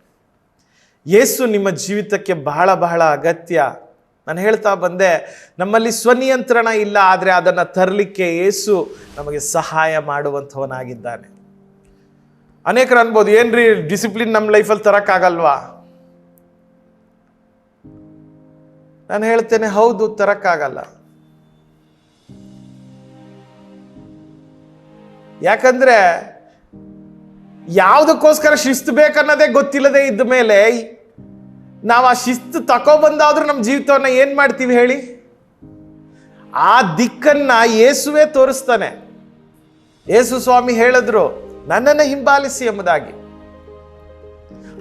ಯೇಸು ನಿಮ್ಮ ಜೀವಿತಕ್ಕೆ ಬಹಳ ಬಹಳ ಅಗತ್ಯ. ನಾನು ಹೇಳ್ತಾ ಬಂದೆ, ನಮ್ಮಲ್ಲಿ ಸ್ವನಿಯಂತ್ರಣ ಇಲ್ಲ, ಆದರೆ ಅದನ್ನು ತರಲಿಕ್ಕೆ ಯೇಸು ನಮಗೆ ಸಹಾಯ ಮಾಡುವಂಥವನಾಗಿದ್ದಾನೆ. ಅನೇಕರು ಅನ್ಬೋದು, ಏನ್ರಿ ಡಿಸಿಪ್ಲಿನ್ ನಮ್ಮ ಲೈಫಲ್ಲಿ ತರಕ್ಕಾಗಲ್ವಾ? ನಾನು ಹೇಳ್ತೇನೆ, ಹೌದು, ತರಕ್ಕಾಗಲ್ಲ. ಯಾಕಂದ್ರೆ ಯಾವುದಕ್ಕೋಸ್ಕರ ಶಿಸ್ತು ಬೇಕನ್ನೋದೇ ಗೊತ್ತಿಲ್ಲದೆ ಇದ್ದ ಮೇಲೆ ನಾವು ಆ ಶಿಸ್ತು ತಗೊಬಂದಾದ್ರೂ ನಮ್ಮ ಜೀವಿತವನ್ನ ಏನ್ ಮಾಡ್ತೀವಿ ಹೇಳಿ? ಆ ದಿಕ್ಕನ್ನ ಯೇಸುವೇ ತೋರಿಸ್ತಾನೆ. ಯೇಸು ಸ್ವಾಮಿ ಹೇಳಿದ್ರು, ನನ್ನನ್ನು ಹಿಂಬಾಲಿಸಿ ಎಂಬುದಾಗಿ.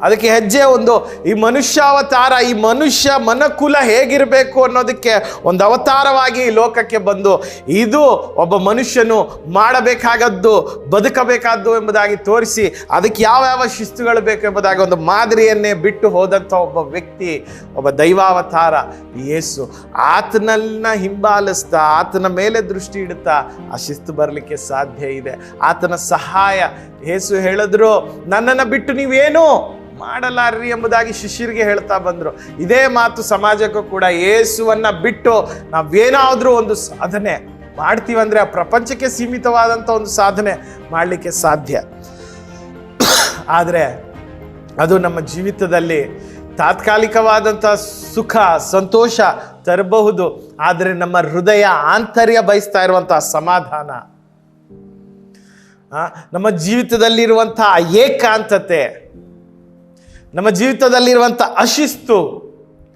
ಅದಕ್ಕೆ ಹೆಜ್ಜೆ ಒಂದು, ಈ ಮನುಷ್ಯಾವತಾರ, ಈ ಮನುಷ್ಯ ಮನಕುಲ ಹೇಗಿರಬೇಕು ಅನ್ನೋದಕ್ಕೆ ಒಂದು ಅವತಾರವಾಗಿ ಈ ಲೋಕಕ್ಕೆ ಬಂದು ಇದು ಒಬ್ಬ ಮನುಷ್ಯನು ಮಾಡಬೇಕಾಗದ್ದು, ಬದುಕಬೇಕಾದ್ದು ಎಂಬುದಾಗಿ ತೋರಿಸಿ ಅದಕ್ಕೆ ಯಾವ ಶಿಸ್ತುಗಳು ಬೇಕು ಎಂಬುದಾಗಿ ಒಂದು ಮಾದರಿಯನ್ನೇ ಬಿಟ್ಟು ಹೋದಂಥ ಒಬ್ಬ ವ್ಯಕ್ತಿ, ಒಬ್ಬ ದೈವಾವತಾರ ಯೇಸು. ಆತನನ್ನ ಹಿಂಬಾಲಿಸ್ತಾ, ಆತನ ಮೇಲೆ ದೃಷ್ಟಿ ಇಡುತ್ತಾ ಆ ಶಿಸ್ತು ಬರಲಿಕ್ಕೆ ಸಾಧ್ಯ ಇದೆ. ಆತನ ಸಹಾಯ. ಯೇಸು ಹೇಳಿದ್ರು, ನನ್ನನ್ನು ಬಿಟ್ಟು ನೀವೇನು ಮಾಡಲಾರ್ರಿ ಎಂಬುದಾಗಿ ಶಿಷ್ಯರಿಗೆ ಹೇಳ್ತಾ ಬಂದ್ರು. ಇದೇ ಮಾತು ಸಮಾಜಕ್ಕೂ ಕೂಡ, ಯೇಸುವನ್ನ ಬಿಟ್ಟು ನಾವೇನಾದ್ರೂ ಒಂದು ಸಾಧನೆ ಮಾಡ್ತೀವಂದ್ರೆ ಆ ಪ್ರಪಂಚಕ್ಕೆ ಸೀಮಿತವಾದಂಥ ಒಂದು ಸಾಧನೆ ಮಾಡಲಿಕ್ಕೆ ಸಾಧ್ಯ. ಆದರೆ ಅದು ನಮ್ಮ ಜೀವಿತದಲ್ಲಿ ತಾತ್ಕಾಲಿಕವಾದಂಥ ಸುಖ ಸಂತೋಷ ತರಬಹುದು. ಆದರೆ ನಮ್ಮ ಹೃದಯ ಆಂತರ್ಯ ಬಯಸ್ತಾ ಇರುವಂತಹ ಸಮಾಧಾನ, ನಮ್ಮ ಜೀವಿತದಲ್ಲಿರುವಂತಹ ಏಕಾಂತತೆ, ನಮ್ಮ ಜೀವಿತದಲ್ಲಿರುವಂಥ ಅಶಿಸ್ತು,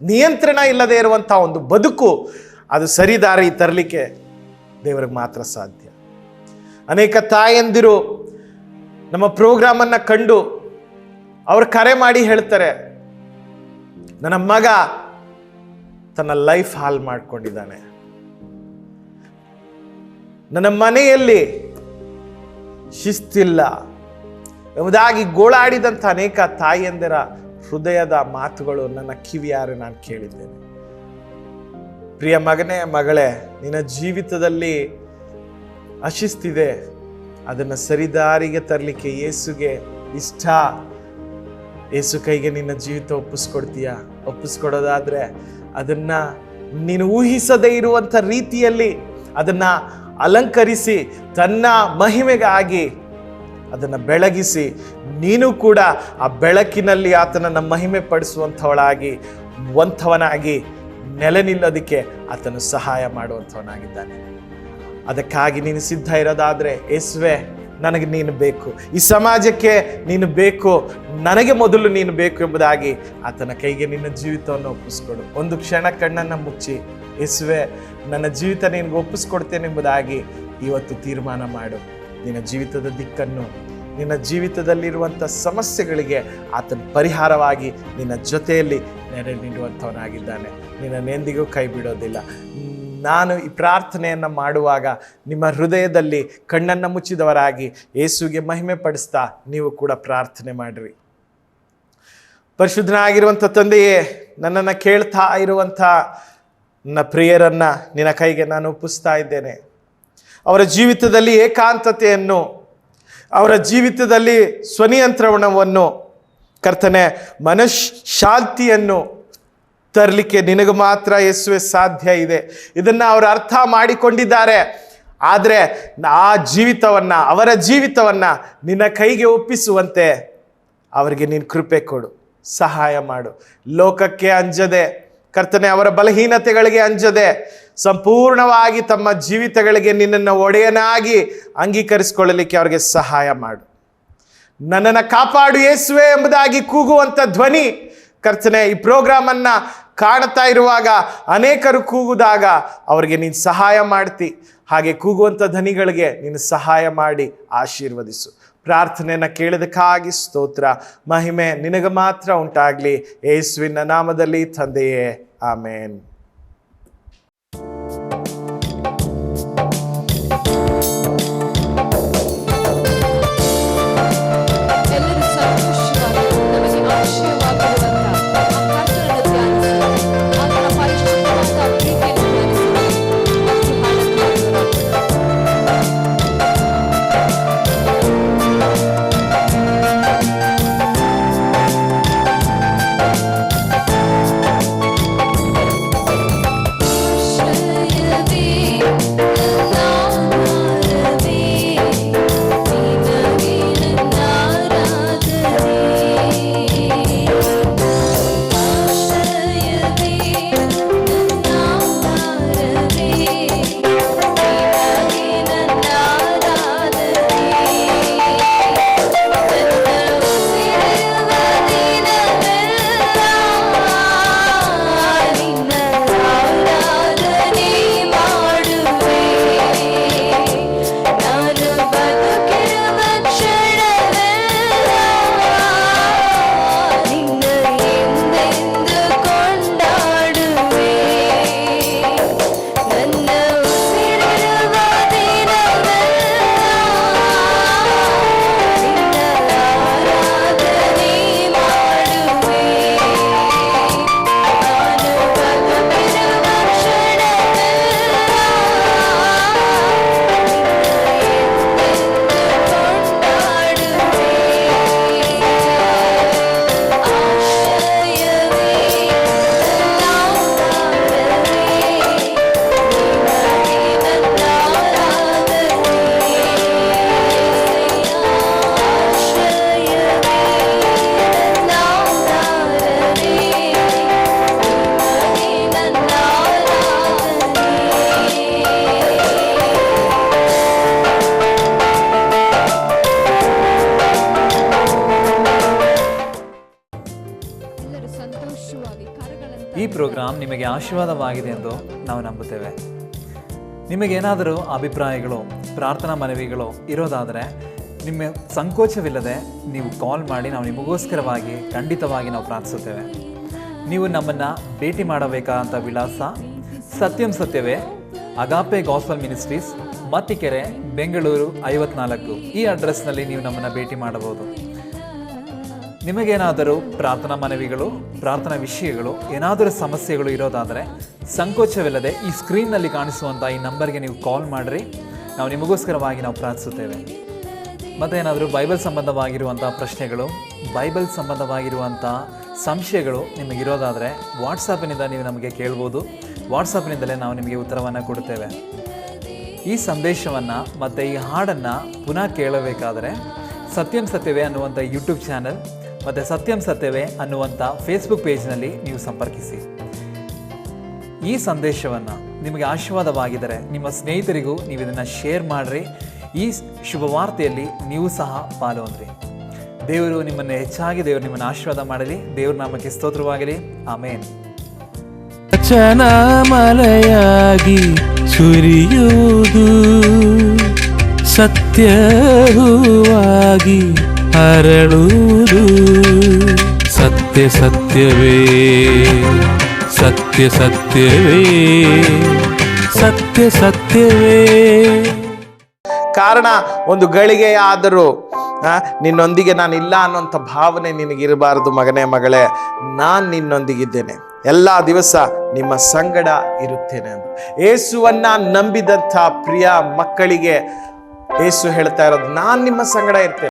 ನಿಯಂತ್ರಣ ಇಲ್ಲದೆ ಇರುವಂಥ ಒಂದು ಬದುಕು, ಅದು ಸರಿದಾರಿ ತರಲಿಕ್ಕೆ ದೇವರಿಗೆ ಮಾತ್ರ ಸಾಧ್ಯ. ಅನೇಕ ತಾಯಂದಿರು ನಮ್ಮ ಪ್ರೋಗ್ರಾಮನ್ನು ಕಂಡು ಅವರು ಕರೆ ಮಾಡಿ ಹೇಳ್ತಾರೆ, ನನ್ನ ಮಗ ತನ್ನ ಲೈಫ್ ಹಾಳು ಮಾಡ್ಕೊಂಡಿದ್ದಾನೆ, ನನ್ನ ಮನೆಯಲ್ಲಿ ಶಿಸ್ತಿಲ್ಲ ಎಂಬುದಾಗಿ ಗೋಳಾಡಿದಂಥ ಅನೇಕ ತಾಯಿಯಂದಿರ ಹೃದಯದ ಮಾತುಗಳು ನನ್ನ ಕಿವಿಯಾರೆ ನಾನು ಕೇಳಿದ್ದೇನೆ. ಪ್ರಿಯ ಮಗನೇ, ಮಗಳೇ, ನಿನ್ನ ಜೀವಿತದಲ್ಲಿ ಅಶಿಸ್ತಿದೆ, ಅದನ್ನು ಸರಿದಾರಿಗೆ ತರಲಿಕ್ಕೆ ಯೇಸುಗೆ ಇಷ್ಟ. ಯೇಸು ಕೈಗೆ ನಿನ್ನ ಜೀವಿತ ಒಪ್ಪಿಸ್ಕೊಡೋದಾದ್ರೆ ಅದನ್ನ ನೀನು ಊಹಿಸದೇ ಇರುವಂಥ ರೀತಿಯಲ್ಲಿ ಅದನ್ನ ಅಲಂಕರಿಸಿ ತನ್ನ ಮಹಿಮೆಗಾಗಿ ಅದನ್ನು ಬೆಳಗಿಸಿ ನೀನು ಕೂಡ ಆ ಬೆಳಕಿನಲ್ಲಿ ಆತನನ್ನು ಮಹಿಮೆ ಪಡಿಸುವಂಥವನಾಗಿ ನೆಲೆ ನಿಲ್ಲೋದಕ್ಕೆ ಆತನು ಸಹಾಯ ಮಾಡುವಂಥವನಾಗಿದ್ದಾನೆ. ಅದಕ್ಕಾಗಿ ನೀನು ಸಿದ್ಧ ಇರೋದಾದ್ರೆ, ಯೇಸುವೆ ನನಗೆ ನೀನು ಬೇಕು, ಈ ಸಮಾಜಕ್ಕೆ ನೀನು ಬೇಕು, ನನಗೆ ಮೊದಲು ನೀನು ಬೇಕು ಎಂಬುದಾಗಿ ಆತನ ಕೈಗೆ ನಿನ್ನ ಜೀವಿತವನ್ನು ಒಪ್ಪಿಸ್ಕೊಡು. ಒಂದು ಕ್ಷಣ ಕಣ್ಣನ್ನು ಮುಚ್ಚಿ, ಯೇಸುವೆ ನನ್ನ ಜೀವಿತ ನಿನಗೆ ಒಪ್ಪಿಸ್ಕೊಡ್ತೇನೆ ಎಂಬುದಾಗಿ ಇವತ್ತು ತೀರ್ಮಾನ ಮಾಡು. ನಿನ್ನ ಜೀವಿತದ ದಿಕ್ಕನ್ನು, ನಿನ್ನ ಜೀವಿತದಲ್ಲಿರುವಂಥ ಸಮಸ್ಯೆಗಳಿಗೆ ಆತನ ಪರಿಹಾರವಾಗಿ ನಿನ್ನ ಜೊತೆಯಲ್ಲಿ ನೆರೆ ನೀಡುವಂಥವನಾಗಿದ್ದಾನೆ. ನಿನ್ನನ್ನೆಂದಿಗೂ ಕೈ ಬಿಡೋದಿಲ್ಲ. ನಾನು ಈ ಪ್ರಾರ್ಥನೆಯನ್ನು ಮಾಡುವಾಗ ನಿಮ್ಮ ಹೃದಯದಲ್ಲಿ ಕಣ್ಣನ್ನು ಮುಚ್ಚಿದವರಾಗಿ ಯೇಸುವಿಗೆ ಮಹಿಮೆ ಪಡಿಸ್ತಾ ನೀವು ಕೂಡ ಪ್ರಾರ್ಥನೆ ಮಾಡಿರಿ. ಪರಿಶುದ್ಧನಾಗಿರುವಂಥ ತಂದೆಯೇ, ನನ್ನನ್ನು ಕೇಳ್ತಾ ಇರುವಂಥ ನನ್ನ ಪ್ರಿಯರನ್ನು ನಿನ್ನ ಕೈಗೆ ನಾನು ಒಪ್ಪಿಸ್ತಾ ಇದ್ದೇನೆ. ಅವರ ಜೀವಿತದಲ್ಲಿ ಏಕಾಂತತೆಯನ್ನು, ಅವರ ಜೀವಿತದಲ್ಲಿ ಸ್ವನಿಯಂತ್ರಣವನ್ನು, ಕರ್ತನೆ ಮನಃಶಾಂತಿಯನ್ನು ತರಲಿಕ್ಕೆ ನಿನಗೆ ಮಾತ್ರ ಯೇಸುವೆ ಸಾಧ್ಯ ಇದೆ. ಇದನ್ನು ಅವರು ಅರ್ಥ ಮಾಡಿಕೊಂಡಿದ್ದಾರೆ. ಆದರೆ ಆ ಜೀವಿತವನ್ನು, ಅವರ ಜೀವಿತವನ್ನು ನಿನ್ನ ಕೈಗೆ ಒಪ್ಪಿಸುವಂತೆ ಅವರಿಗೆ ನೀನು ಕೃಪೆ ಕೊಡು, ಸಹಾಯ ಮಾಡು. ಲೋಕಕ್ಕೆ ಅಂಜದೆ, ಕರ್ತನೆ ಅವರ ಬಲಹೀನತೆಗಳಿಗೆ ಅಂಜದೆ, ಸಂಪೂರ್ಣವಾಗಿ ತಮ್ಮ ಜೀವಿತಗಳಿಗೆ ನಿನ್ನನ್ನು ಒಡೆಯನಾಗಿ ಅಂಗೀಕರಿಸಿಕೊಳ್ಳಲಿಕ್ಕೆ ಅವರಿಗೆ ಸಹಾಯ ಮಾಡು. ನನ್ನನ್ನು ಕಾಪಾಡು ಯೇಸುವೆ ಎಂಬುದಾಗಿ ಕೂಗುವಂಥ ಧ್ವನಿ, ಕರ್ತನೆ ಈ ಪ್ರೋಗ್ರಾಮನ್ನು ಕಾಣ್ತಾ ಇರುವಾಗ ಅನೇಕರು ಕೂಗುದಾಗ ಅವರಿಗೆ ನೀನು ಸಹಾಯ ಮಾಡ್ತಿ. ಹಾಗೆ ಕೂಗುವಂಥ ಧ್ವನಿಗಳಿಗೆ ನೀನು ಸಹಾಯ ಮಾಡಿ ಆಶೀರ್ವದಿಸು. ಪ್ರಾರ್ಥನೆಯನ್ನು ಕೇಳಿದಕ್ಕಾಗಿ ಸ್ತೋತ್ರ. ಮಹಿಮೆ ನಿನಗೆ ಮಾತ್ರ ಉಂಟಾಗಲಿ, ಯೇಸುವಿನ ನಾಮದಲ್ಲಿ ತಂದೆಯೇ, ಆಮೇನ್. ಪ್ರೋಗ್ರಾಮ್ ನಿಮಗೆ ಆಶೀರ್ವಾದವಾಗಿದೆ ಎಂದು ನಾವು ನಂಬುತ್ತೇವೆ. ನಿಮಗೇನಾದರೂ ಅಭಿಪ್ರಾಯಗಳು, ಪ್ರಾರ್ಥನಾ ಮನವಿಗಳು ಇರೋದಾದರೆ ನಿಮ್ಮ ಸಂಕೋಚವಿಲ್ಲದೆ ನೀವು ಕಾಲ್ ಮಾಡಿ, ನಾವು ನಿಮಗೋಸ್ಕರವಾಗಿ ಖಂಡಿತವಾಗಿ ನಾವು ಪ್ರಾರ್ಥಿಸುತ್ತೇವೆ. ನೀವು ನಮ್ಮನ್ನು ಭೇಟಿ ಮಾಡಬೇಕಾದಂಥ ವಿಳಾಸ ಸತ್ಯಂ ಸತ್ಯವೇ, ಅಗಾಪೆ ಗಾಸ್ಪಲ್ ಮಿನಿಸ್ಟ್ರೀಸ್, ಮತ್ತಿಕೆರೆ, ಬೆಂಗಳೂರು 54. ಈ ಅಡ್ರೆಸ್ನಲ್ಲಿ ನೀವು ನಮ್ಮನ್ನು ಭೇಟಿ ಮಾಡಬಹುದು. ನಿಮಗೇನಾದರೂ ಪ್ರಾರ್ಥನಾ ಮನವಿಗಳು, ಪ್ರಾರ್ಥನಾ ವಿಷಯಗಳು, ಏನಾದರೂ ಸಮಸ್ಯೆಗಳು ಇರೋದಾದರೆ ಸಂಕೋಚವಿಲ್ಲದೆ ಈ ಸ್ಕ್ರೀನ್ನಲ್ಲಿ ಕಾಣಿಸುವಂಥ ಈ ನಂಬರ್ಗೆ ನೀವು ಕಾಲ್ ಮಾಡಿರಿ, ನಾವು ನಿಮಗೋಸ್ಕರವಾಗಿ ನಾವು ಪ್ರಾರ್ಥಿಸುತ್ತೇವೆ. ಮತ್ತು ಏನಾದರೂ ಬೈಬಲ್ ಸಂಬಂಧವಾಗಿರುವಂಥ ಪ್ರಶ್ನೆಗಳು, ಬೈಬಲ್ ಸಂಬಂಧವಾಗಿರುವಂಥ ಸಂಶಯಗಳು ನಿಮಗಿರೋದಾದರೆ ವಾಟ್ಸಪ್ಪಿನಿಂದ ನೀವು ನಮಗೆ ಕೇಳ್ಬೋದು. ವಾಟ್ಸಪ್ನಿಂದಲೇ ನಾವು ನಿಮಗೆ ಉತ್ತರವನ್ನು ಕೊಡುತ್ತೇವೆ. ಈ ಸಂದೇಶವನ್ನು ಮತ್ತು ಈ ಹಾಡನ್ನು ಪುನಃ ಕೇಳಬೇಕಾದರೆ ಸತ್ಯಂ ಸತ್ಯವೇ ಅನ್ನುವಂಥ ಯೂಟ್ಯೂಬ್ ಚಾನಲ್ ಮತ್ತು ಸತ್ಯಂ ಸತ್ಯವೇ ಅನ್ನುವಂಥ ಫೇಸ್ಬುಕ್ ಪೇಜ್ನಲ್ಲಿ ನೀವು ಸಂಪರ್ಕಿಸಿ. ಈ ಸಂದೇಶವನ್ನು ನಿಮಗೆ ಆಶೀರ್ವಾದವಾಗಿದ್ದರೆ ನಿಮ್ಮ ಸ್ನೇಹಿತರಿಗೂ ನೀವು ಇದನ್ನು ಶೇರ್ ಮಾಡಿರಿ. ಈ ಶುಭವಾರ್ತೆಯಲ್ಲಿ ನೀವು ಸಹ ಪಾಲ್ಗೊಂಡ್ರಿ. ದೇವರು ನಿಮ್ಮನ್ನು ಹೆಚ್ಚಾಗಿ ದೇವರು ನಿಮ್ಮನ್ನು ಆಶೀರ್ವಾದ ಮಾಡಲಿ. ದೇವ್ರ ನಾಮಕ್ಕೆ ಸ್ತೋತ್ರವಾಗಲಿ. ಆಮೇನ್. ವಚನ ಮಳೆಯಾಗಿ ಸುರಿಯುವುದು, ಸತ್ಯವಾಗಿ ಹರಳುವುದು. ಸತ್ಯ ಸತ್ಯವೇ, ಸತ್ಯ ಸತ್ಯವೇ, ಸತ್ಯ ಸತ್ಯವೇ. ಕಾರಣ ಒಂದು ಗಳಿಗೆಯಾದರೂ ನಿನ್ನೊಂದಿಗೆ ನಾನಿಲ್ಲ ಅನ್ನೋಂಥ ಭಾವನೆ ನಿನಗಿರಬಾರದು. ಮಗನೇ, ಮಗಳೇ, ನಾನು ನಿನ್ನೊಂದಿಗಿದ್ದೇನೆ, ಎಲ್ಲ ದಿವಸ ನಿಮ್ಮ ಸಂಗಡ ಇರುತ್ತೇನೆ ಅಂತ ಯೇಸುವನ್ನ ನಂಬಿದಂಥ ಪ್ರಿಯ ಮಕ್ಕಳಿಗೆ ಯೇಸು ಹೇಳ್ತಾ ಇರೋದು, ನಾನು ನಿಮ್ಮ ಸಂಗಡ ಇರ್ತೇನೆ.